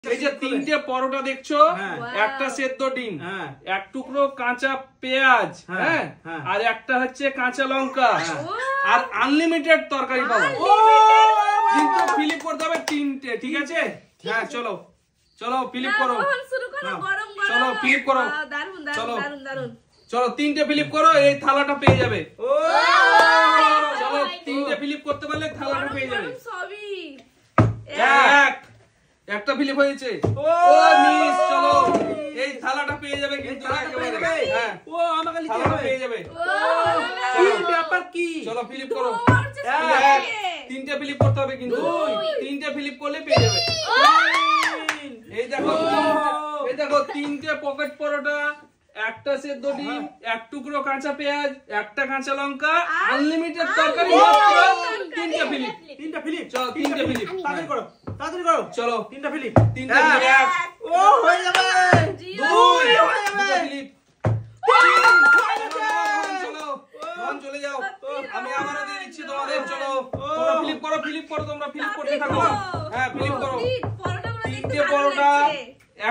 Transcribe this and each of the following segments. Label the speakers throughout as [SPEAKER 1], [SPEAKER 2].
[SPEAKER 1] এই যে তিনটে পরোটা দেখছো, একটা সেদ্ধ ডিম, এক টুকরো কাঁচা পেঁয়াজ, হ্যাঁ, আর একটা হচ্ছে কাঁচা লঙ্কা, আর আনলিমিটেড তরকারি পাবো। কিন্তু ফিলিপ করতে হবে তিনটে, ঠিক আছে? হ্যাঁ, চলো চলো ফিলিপ করো, চলো ফিলিপ করো, চলো চলো তিনটে ফিলিপ করো, এই থালাটা পেয়ে যাবে। চলো তিনটে ফিলিপ করতে পারলে থালাটা পেয়ে যাবে। একটা ফিলিপ হয়েছে, ও মিস, চলো এই থালাটা পেয়ে যাবে কিন্তু একেবারে। হ্যাঁ, ও আমাকে নিতে হবে, পেয়ে যাবে। কি ব্যাপার কি? চলো ফিলিপ করো, তিনটে ফিলিপ করতে হবে কিন্তু, তিনটে ফিলিপ করলে পেয়ে যাবে। এই দেখো, এই দেখো তিনটে পকেট পরোটা, একটা সেদ্ধ ডিম, এক টুকরো কাঁচা পেঁয়াজ, একটা কাঁচা লঙ্কা, আনলিমিটেড তরকারি, তিনটে ফিলিপ। তিনটা ফিলিপ, চলো তিনটে ফিলিপ, তাড়াতাড়ি করো, তাড়াতাড়ি করো, চলো তিনটা ফিলিপ, তিনটা ফিলিপ, ও হয়ে যাবে, দুই হয়ে যাবে, ফিলিপ, চলো মন চলে যাও, আমি আমারও দিয়ে দিচ্ছি তোমাদের। চলো তোমরা ফিলিপ করো, ফিলিপ করো, তোমরা ফিলিপ করতে থাকো। হ্যাঁ, ফিলিপ করো, তিনটে পরোটা,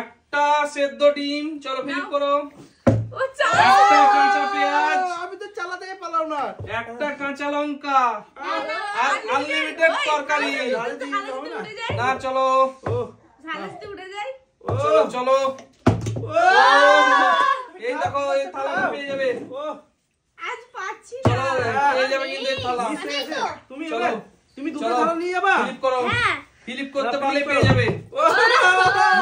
[SPEAKER 1] একটা সেদ্ধ ডিম, চলো ফিলিপ করো, একটা কাঁচা পেঁয়াজ, আমি তো চালাতে পারলাম না, একটা কাঁচা লঙ্কা, আর আনলিমিটেড তরকারি। না চলো, চলো চলো, এই দেখো এই থালা পেয়ে যাবে।
[SPEAKER 2] আজ পাচ্ছি না,
[SPEAKER 1] চলো পেয়ে যাবে কিন্তু এই থালা। তুমি চলো, তুমি দুটো থালা নিয়ে যাবা, ফিলিপ করো, ফিলিপ করতে পারলে পেয়ে যাবে। ও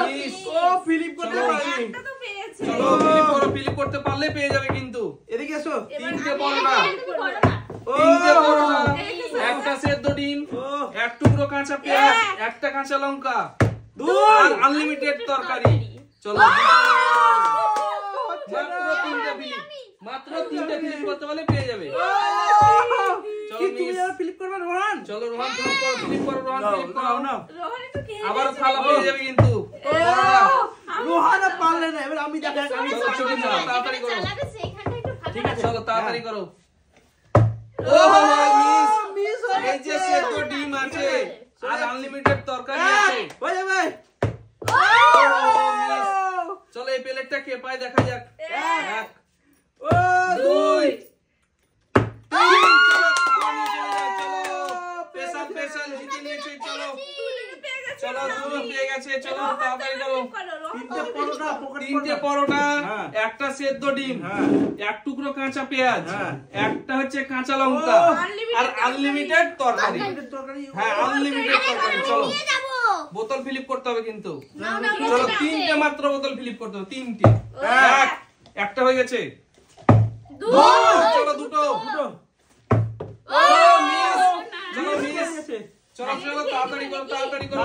[SPEAKER 1] মিস, ও ফিলিপ করতে পারলি,
[SPEAKER 2] একটা তো পেয়েছে।
[SPEAKER 1] চলো ফিলিপ করো, ফিলিপ করতে পারলে পেয়ে যাবে কিন্তু। এদিকে এসো, তিনটে পরোটা, তিনটে পরোটা, একটা সেদ্ধ ডিম, এক টুকরো কাঁচা পেঁয়াজ, একটা কাঁচা লঙ্কা, আর আনলিমিটেড তরকারি। চলো মাত্র তিনটে ফিলিপ, মাত্র তিনটে ফিলিপ করতে পারলে পেয়ে যাবে। চলো মিস, ফিলিপ করবে রোহান, চলো রোহান তুমি করো, ফিলিপ করো, রোহান ফিলিপ করো না, আবার থালা পেয়ে যাবে কিন্তু। রোহান পারলে না, এবার আমি দেখাই, আমি তাড়াতাড়ি করো, ঠিক আছে চলো তাড়াতাড়ি করো। ও মিস, মিস এই যে সেদ্ধ ডিম আছে আর আনলিমিটেড তরকারি আছে, হয়ে যাবে। চলো এই প্লেটটা কে পায় দেখা যাক। এক, ও দুই, তিন, চলো থালা নিয়ে চলে যাও, চলো স্পেশাল স্পেশাল জিতে নিয়েছে। চলো চলো দুটো পেয়ে গেছে, চলো তাড়াতাড়ি করো। তিনটে পরোটা, তিনটে পরোটা, একটা সেদ্ধ ডিম, এক টুকরো কাঁচা পেঁয়াজ, একটা হচ্ছে কাঁচা লঙ্কা, আর আনলিমিটেড তরকারি। হ্যাঁ আনলিমিটেড তরকারি। চলো বোতল ফিলিপ করতে হবে কিন্তু, চলো তিনটে মাত্র বোতল ফিলিপ করতে হবে, তিনটে। একটা হয়ে গেছে, চলো দুটো, ও মিস, চলো মিস, চলো চলো তাড়াতাড়ি করো, তাড়াতাড়ি করো,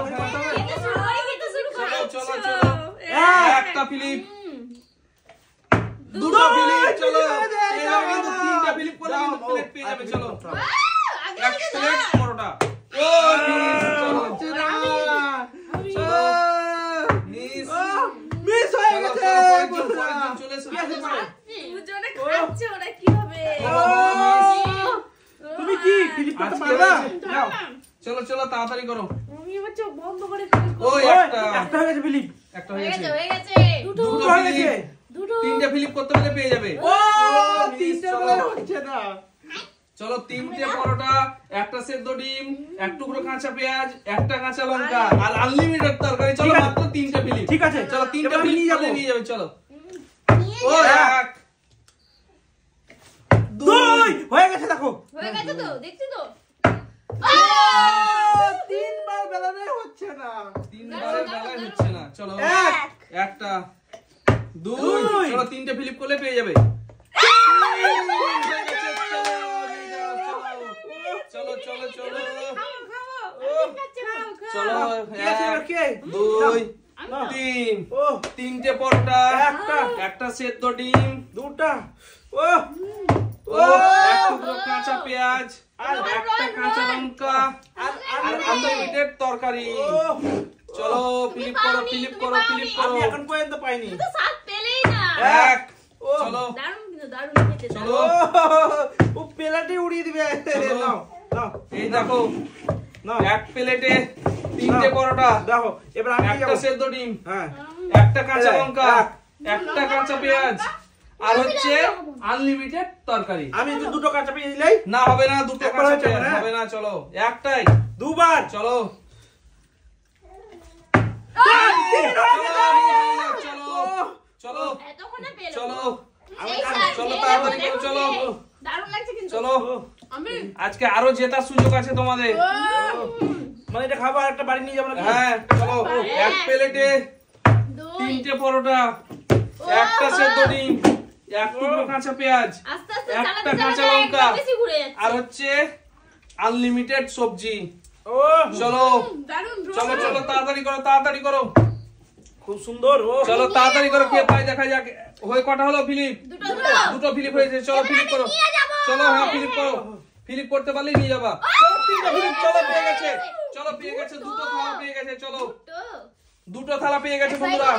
[SPEAKER 1] চলো চলো চলো, একটা ফিলিপ, দুটো ফিলিপ, চলো পেয়ে যাবে কিন্তু, তিনটা ফিলিপ করলে কিন্তু প্লেট পেয়ে যাবে। চলো এক প্লেট পরোটা, ও মিস, চলো চলো মিস, মিস হয়ে গেছে, চলে এসো,
[SPEAKER 2] দুজনে খাচ্ছে, ওরা কি হবে?
[SPEAKER 1] তুমি কি ফিলিপ করতে পারবা? যাও চলো চলো তাড়াতাড়ি করো,
[SPEAKER 2] আমি এবার চোখ বন্ধ করে ফিলিপ করব।
[SPEAKER 1] ও একটা, একটা হয়ে গেছে ফিলিপ, একটা হয়ে গেছে,
[SPEAKER 2] হয়ে গেছে,
[SPEAKER 1] দুটো হয়ে গেছে, দুটো, তিনটে ফিলিপ করতে পারলে পেয়ে যাবে। ও তিনটে বলে হচ্ছে না। চলো তিনটে পরোটা, একটা সেদ্ধ ডিম, এক টুকরো কাঁচা পেঁয়াজ, একটা কাঁচা লঙ্কা, আর আনলিমিটেড তরকারি। চলো মাত্র তিনটে ফিলিপ, ঠিক আছে চলো তিনটে ফিলিপ নিয়ে যাবে। চলো ও এক, দুই হয়ে গেছে, দেখো
[SPEAKER 2] হয়ে গেছে তো, দেখছি তো।
[SPEAKER 1] তিনবার বেলানে হচ্ছে না, তিনবার বেলায় হচ্ছে না। চলো এক, একটা, দুই, চলো তিনটে ফিলিপ করলে পেয়ে যাবে। চলো চলো চলো চলো, দুই, তিন, তিনটে পরোটা, একটা সেদ্ধ ডিম, দুটা, ও এক টুকরো কাঁচা পেঁয়াজ, আর একটা কাঁচা লঙ্কা, আর আনলিমিটেড তরকারি। চলো ফিলিপ করো, ফিলিপ করো, ফিলিপ করো, আমি এখন পর্যন্ত পাইনি,
[SPEAKER 2] তো সাত পেলেই না।
[SPEAKER 1] এক, চলো
[SPEAKER 2] দারুণ কিন্তু, দারুণ খেতে।
[SPEAKER 1] চলো ও প্লেটে উড়িয়ে দিবে। নাও নাও, এই দেখো নাও, এক প্লেটে তিনটে পরোটা,
[SPEAKER 3] দেখো এবার আমি নিয়ে
[SPEAKER 1] একটা
[SPEAKER 3] যাবো।
[SPEAKER 1] সেদ্ধ ডিম,
[SPEAKER 3] হ্যাঁ
[SPEAKER 1] একটা কাঁচা
[SPEAKER 3] এই,
[SPEAKER 1] লঙ্কা,
[SPEAKER 3] এক।
[SPEAKER 1] একটা কাঁচা পেঁয়াজ, আর হচ্ছে আনলিমিটেড তরকারি।
[SPEAKER 3] আমি দুটো কাঁচা পেঁয়াজ দিলাই
[SPEAKER 1] না হবে না, দুটো
[SPEAKER 3] একবার
[SPEAKER 1] কাঁচা
[SPEAKER 3] হচ্ছে
[SPEAKER 1] পেঁয়াজ
[SPEAKER 3] না?
[SPEAKER 1] হবে না, চলো একটাই,
[SPEAKER 3] দুবার
[SPEAKER 1] চলো চলো চলো
[SPEAKER 2] এতক্ষণে পেলো।
[SPEAKER 1] চলো
[SPEAKER 2] এই
[SPEAKER 3] চলো,
[SPEAKER 2] স্যার,
[SPEAKER 1] চলো,
[SPEAKER 2] এই
[SPEAKER 1] তাড়াতাড়ি
[SPEAKER 2] দেখো,
[SPEAKER 1] করো, চলো।
[SPEAKER 2] দেখো, দারুণ লাগছে কিন্তু।
[SPEAKER 1] চলো,
[SPEAKER 2] আমি
[SPEAKER 1] আজকে আরো জেতার সুযোগ আছে তোমাদের।
[SPEAKER 3] মানে এটা খাবো আর একটা বাড়ি নিয়ে যাবো নাকি?
[SPEAKER 1] হ্যাঁ চলো, এক প্লেটে
[SPEAKER 2] দুই।
[SPEAKER 1] তিনটে পরোটা, একটা সেদ্ধ ডিম, এক টুকরো কাঁচা পেঁয়াজ,
[SPEAKER 2] আস্তে আস্তে
[SPEAKER 1] একটা
[SPEAKER 2] চালাতে
[SPEAKER 1] কাঁচা
[SPEAKER 2] চালাতে
[SPEAKER 1] লঙ্কা,
[SPEAKER 2] একদম বেশি ঘুরে যাচ্ছে।
[SPEAKER 1] আর হচ্ছে আনলিমিটেড সবজি।
[SPEAKER 3] ও
[SPEAKER 1] চলো
[SPEAKER 2] দারুণ
[SPEAKER 1] চলো চলো, তাড়াতাড়ি করো, তাড়াতাড়ি করো,
[SPEAKER 3] খুব সুন্দর। ও
[SPEAKER 1] চলো তাড়াতাড়ি করো, কে পাই দেখা যাক। হয়ে কটা হলো ফিলিপ?
[SPEAKER 2] দুটো
[SPEAKER 1] দুটো ফিলিপ হয়েছে, চলো ফিলিপ করো,
[SPEAKER 2] নিয়ে যাবো।
[SPEAKER 1] চলো, হ্যাঁ ফিলিপ করো, ফিলিপ করতে পারলেই নিয়ে যাবা। চলো তিনটা ফিলিপ, চলো পেয়ে গেছে, চলো পেয়ে গেছে, দুটো থালা পেয়ে গেছে, চলো দুটো থালা পেয়ে গেছে বন্ধুরা,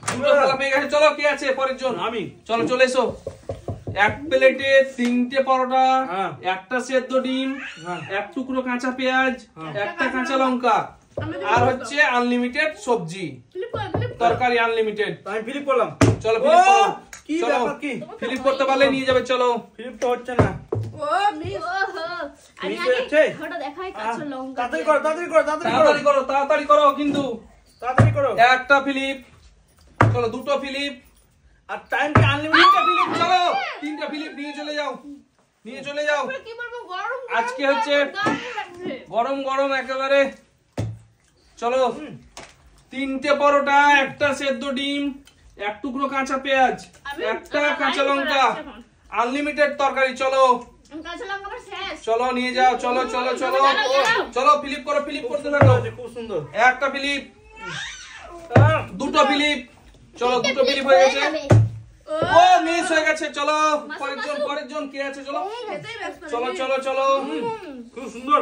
[SPEAKER 1] দুটো থালা পেয়ে গেছে। চলো কে আছে পরের জন?
[SPEAKER 3] আমি
[SPEAKER 1] চলো চলে এসো। এক প্লেটে তিনটে পরোটা,
[SPEAKER 3] হ্যাঁ।
[SPEAKER 1] একটা সেদ্ধ ডিম,
[SPEAKER 3] হ্যাঁ।
[SPEAKER 1] এক টুকরো কাঁচা পেঁয়াজ,
[SPEAKER 3] হ্যাঁ।
[SPEAKER 1] একটা কাঁচা লঙ্কা, আর হচ্ছে আনলিমিটেড সবজি, তরকারি আনলিমিটেড।
[SPEAKER 3] আমি ফিলিপ করলাম।
[SPEAKER 1] চলো ফিলিপ করো,
[SPEAKER 3] কি
[SPEAKER 1] চলো
[SPEAKER 3] ব্যাপার কি?
[SPEAKER 1] ফিলিপ করতে পারলে নিয়ে যাবে, চলো।
[SPEAKER 3] ফিলিপ তো হচ্ছে না।
[SPEAKER 2] আমি
[SPEAKER 3] মিস
[SPEAKER 2] আগে
[SPEAKER 3] হয়েছে?
[SPEAKER 2] ওটা দেখাই কাঁচা লঙ্কা
[SPEAKER 3] তাড়াতাড়ি করো তাড়াতাড়ি করো তাড়াতাড়ি করো
[SPEAKER 1] তাড়াতাড়ি করো, তাড়াতাড়ি করো, কিন্তু
[SPEAKER 3] তাড়াতাড়ি করো।
[SPEAKER 1] একটা ফিলিপ, চলো দুটো ফিলিপ,
[SPEAKER 3] আর টাইম কি আনলিমিটেড?
[SPEAKER 1] তিনটা ফিলিপ, চলো তিনটা ফিলিপ নিয়ে চলে যাও, নিয়ে চলে যাও।
[SPEAKER 2] কি বলবো, গরম
[SPEAKER 1] আজকে হচ্ছে
[SPEAKER 2] দারুণ লাগছে।
[SPEAKER 1] গরম গরম একেবারে। চলো তিনটে পরোটা, একটা সেদ্ধ ডিম, এক টুকরো কাঁচা পেঁয়াজ, একটা কাঁচা লঙ্কা, আনলিমিটেড তরকারি। চলো
[SPEAKER 2] কাঁচা লঙ্কা আমার শেষ।
[SPEAKER 1] চলো নিয়ে যাও, চলো চলো চলো
[SPEAKER 2] যাও।
[SPEAKER 1] চলো ফিলিপ করো, ফিলিপ
[SPEAKER 3] খুব
[SPEAKER 1] করতে
[SPEAKER 3] সুন্দর
[SPEAKER 1] থাকো।
[SPEAKER 3] হয়েছে, খুব সুন্দর।
[SPEAKER 1] একটা ফিলিপ, দুটো ফিলিপ, চলো দুটো ফিলিপ হয়ে গেছে। ও মিস হয়ে গেছে, চলো পরের জন, পরের জন কে আছে? চলো
[SPEAKER 2] খেতেই ব্যস্ত
[SPEAKER 1] চলো
[SPEAKER 2] নাকি?
[SPEAKER 1] চলো চলো।
[SPEAKER 3] খুব সুন্দর।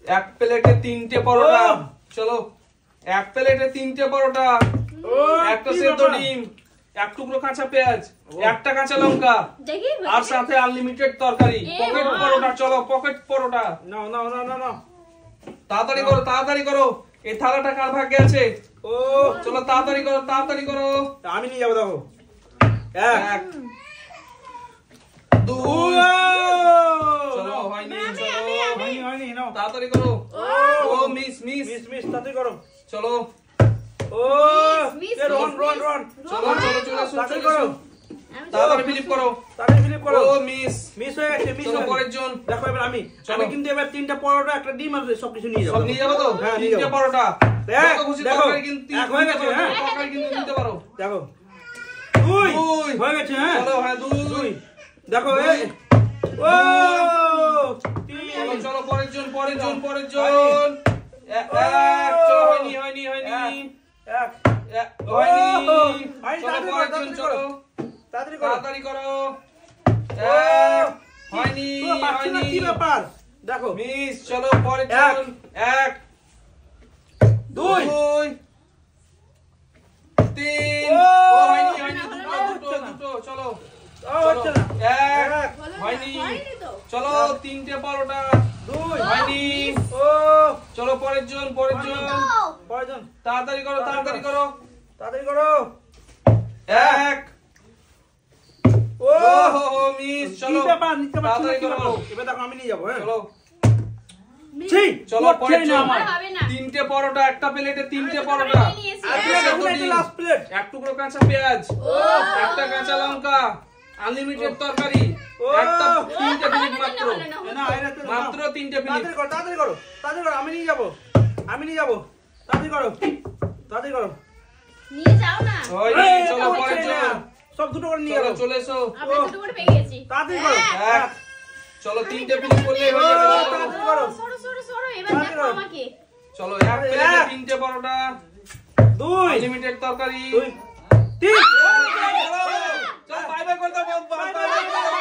[SPEAKER 1] এক প্লেটে তিনটে পরোটা,
[SPEAKER 3] ও।
[SPEAKER 1] চলো এক প্লেটে তিনটে পরোটা,
[SPEAKER 3] ও
[SPEAKER 1] একটা
[SPEAKER 3] কি
[SPEAKER 1] সেদ্ধ
[SPEAKER 3] ব্যাপার?
[SPEAKER 1] ডিম, এক টুকরো কাঁচা পেঁয়াজ,
[SPEAKER 3] ও।
[SPEAKER 1] একটা কাঁচা লঙ্কা,
[SPEAKER 2] দেখি
[SPEAKER 1] আর সাথে আনলিমিটেড তরকারি,
[SPEAKER 2] এ
[SPEAKER 1] পকেট
[SPEAKER 2] বাবা।
[SPEAKER 1] পরোটা। চলো পকেট পরোটা,
[SPEAKER 3] নাও নাও নাও নাও নাও।
[SPEAKER 1] তাড়াতাড়ি করো, তাড়াতাড়ি করো। এই থালাটা কার ভাগ্যে আছে?
[SPEAKER 3] ও
[SPEAKER 1] চলো তাড়াতাড়ি করো, তাড়াতাড়ি করো।
[SPEAKER 3] আমি নিয়ে যাবো দেখো।
[SPEAKER 1] এক, দুই, চলো হয়নি, চলো
[SPEAKER 3] হয়নি হয়নি নাও।
[SPEAKER 1] তাড়াতাড়ি করো। ও মিস মিস,
[SPEAKER 3] মিস মিস তাড়াতাড়ি করো।
[SPEAKER 1] চলো
[SPEAKER 3] ও
[SPEAKER 2] মিস,
[SPEAKER 3] এ রন
[SPEAKER 2] মিস,
[SPEAKER 3] রন রন।
[SPEAKER 1] চলো চলো চলে এসো,
[SPEAKER 3] তাড়াতাড়ি
[SPEAKER 1] চলে
[SPEAKER 3] করো।
[SPEAKER 1] এসো। তাড়াতাড়ি ফিলিপ করো।
[SPEAKER 3] তাড়াতাড়ি ফিলিপ করো।
[SPEAKER 1] ও মিস,
[SPEAKER 3] মিস হয়ে গেছে মিস
[SPEAKER 1] চলো
[SPEAKER 3] হয়ে
[SPEAKER 1] পরের
[SPEAKER 3] গেছে।
[SPEAKER 1] জন।
[SPEAKER 3] দেখো এবার আমি
[SPEAKER 1] চলো।
[SPEAKER 3] আমি কিন্তু এবার তিনটা পরোটা একটা ডিম আর সবকিছু নিয়ে যাবো।
[SPEAKER 1] সব নিয়ে যাবো তো?
[SPEAKER 3] হ্যাঁ নিয়ে
[SPEAKER 1] তিনটে
[SPEAKER 3] যাবো।
[SPEAKER 1] পরোটা,
[SPEAKER 3] দেখ,
[SPEAKER 1] যত খুশি
[SPEAKER 3] দেখো,
[SPEAKER 1] তরকারি কিন্তু
[SPEAKER 3] এক হয়ে গেছে, হ্যাঁ।
[SPEAKER 1] তরকারি কিন্তু নিতে পারো।
[SPEAKER 3] দেখো দুই
[SPEAKER 1] দুই।
[SPEAKER 3] হয়ে গেছে হ্যাঁ।
[SPEAKER 1] চলো হ্যাঁ দুই।
[SPEAKER 3] দেখো
[SPEAKER 1] দুই।
[SPEAKER 3] এই ও
[SPEAKER 1] চলো
[SPEAKER 3] তিন।
[SPEAKER 1] চলো পরের জন, পরের জন, পরের জন। এক, চলো হয়নি হয়নি হয়নি
[SPEAKER 3] এক
[SPEAKER 1] হয়নি।
[SPEAKER 3] হয়নি,
[SPEAKER 1] চলো
[SPEAKER 3] তাড়াতাড়ি
[SPEAKER 1] পরের
[SPEAKER 3] করো,
[SPEAKER 1] জন,
[SPEAKER 3] তাড়াতাড়ি
[SPEAKER 1] চলো
[SPEAKER 3] তাড়াতাড়ি করো।
[SPEAKER 1] তাড়াতাড়ি করো।
[SPEAKER 3] ও,
[SPEAKER 1] এক, হয়নি
[SPEAKER 3] ও, পারছো না,
[SPEAKER 1] হয়নি।
[SPEAKER 3] কি ব্যাপার? দেখো
[SPEAKER 1] মিস, চলো পরের
[SPEAKER 3] এক।
[SPEAKER 1] জন। এক,
[SPEAKER 3] দুই।
[SPEAKER 1] দুই, তিন।
[SPEAKER 3] ও,
[SPEAKER 1] ও হয়নি হয়নি,
[SPEAKER 2] হলো
[SPEAKER 1] দুটো
[SPEAKER 2] না,
[SPEAKER 1] দুটো
[SPEAKER 3] হচ্ছে না।
[SPEAKER 1] দুটো। চলো
[SPEAKER 3] ও, হচ্ছে না।
[SPEAKER 1] এক,
[SPEAKER 3] এক,
[SPEAKER 1] হয়নি।
[SPEAKER 2] হয়নি তো।
[SPEAKER 1] চলো তিনটে পরোটা,
[SPEAKER 3] দুই।
[SPEAKER 1] হয়নি।
[SPEAKER 3] ও
[SPEAKER 1] চলো পরের জন, পরের জন।
[SPEAKER 3] কয়জন?
[SPEAKER 1] তাড়াতাড়ি করো, তাড়াতাড়ি করো।
[SPEAKER 3] তাড়াতাড়ি করো।
[SPEAKER 1] এক,
[SPEAKER 3] ও
[SPEAKER 1] ও মিস,
[SPEAKER 3] কি
[SPEAKER 1] চলো
[SPEAKER 3] ব্যাপার? নিতে পারছি না,
[SPEAKER 1] তাড়াতাড়ি
[SPEAKER 3] কি
[SPEAKER 1] করো।
[SPEAKER 3] ব্যাপার? এবার দেখো আমি নিয়ে যাবো হ্যাঁ।
[SPEAKER 1] চলো
[SPEAKER 3] ছি,
[SPEAKER 1] চলো
[SPEAKER 3] হচ্ছেই
[SPEAKER 1] পরের
[SPEAKER 3] না
[SPEAKER 1] জন।
[SPEAKER 3] আমার।
[SPEAKER 2] হবে না।
[SPEAKER 1] তিনটে পরোটা, একটা প্লেটে তিনটে পরোটা,
[SPEAKER 2] আমি নিয়ে এসেছি।
[SPEAKER 3] আর
[SPEAKER 1] একটা
[SPEAKER 3] প্লেট,
[SPEAKER 1] সেদ্ধ
[SPEAKER 3] এখন এটা
[SPEAKER 1] ডিম,
[SPEAKER 3] লাস্ট প্লেট।
[SPEAKER 1] এক টুকরো কাঁচা পেঁয়াজ, একটা কাঁচা লঙ্কা, আনলিমিটেড তরকারি,
[SPEAKER 3] ও,
[SPEAKER 1] একটা তিনটে ফিলিপ
[SPEAKER 2] হলো না,
[SPEAKER 1] মাত্র,
[SPEAKER 2] হলো না, হলো না।
[SPEAKER 3] না, এটা তো
[SPEAKER 1] মাত্র
[SPEAKER 3] নাও।
[SPEAKER 1] তিনটে ফিলিপ।
[SPEAKER 3] তাড়াতাড়ি করো, তাড়াতাড়ি করো, তাড়াতাড়ি করো, আমি নিয়ে যাবো, আমি নিয়ে যাবো, তাড়াতাড়ি করো, তাড়াতাড়ি করো।
[SPEAKER 2] নিয়ে যাও না।
[SPEAKER 1] হয়নি,
[SPEAKER 3] এই,
[SPEAKER 1] চলো
[SPEAKER 3] এটা
[SPEAKER 1] পরের
[SPEAKER 3] হচ্ছে না।
[SPEAKER 1] জন।
[SPEAKER 3] সব দুটো করে নিয়ে
[SPEAKER 1] চলো
[SPEAKER 3] যাবো।
[SPEAKER 1] চলে এসো।
[SPEAKER 2] আমরা দুটো করে পেয়ে গেছি।
[SPEAKER 3] তাড়াতাড়ি করো।
[SPEAKER 1] এক, চলো তিনটে ফিলিপ করলেই হয়ে যাবে। চলো।
[SPEAKER 3] তাড়াতাড়ি করো।
[SPEAKER 2] সরো সরো সরো, এবার
[SPEAKER 3] তাড়াতাড়ি
[SPEAKER 2] দেখো
[SPEAKER 3] করো।
[SPEAKER 2] আমাকে।
[SPEAKER 1] চলো এক প্লেটে
[SPEAKER 3] এক।
[SPEAKER 1] তিনটে পরোটা,
[SPEAKER 3] দুই,
[SPEAKER 1] আনলিমিটেড তরকারি।
[SPEAKER 3] দুই, তিন।
[SPEAKER 1] চলো বাই বাই করে দাও, বাই বাই করে দাও।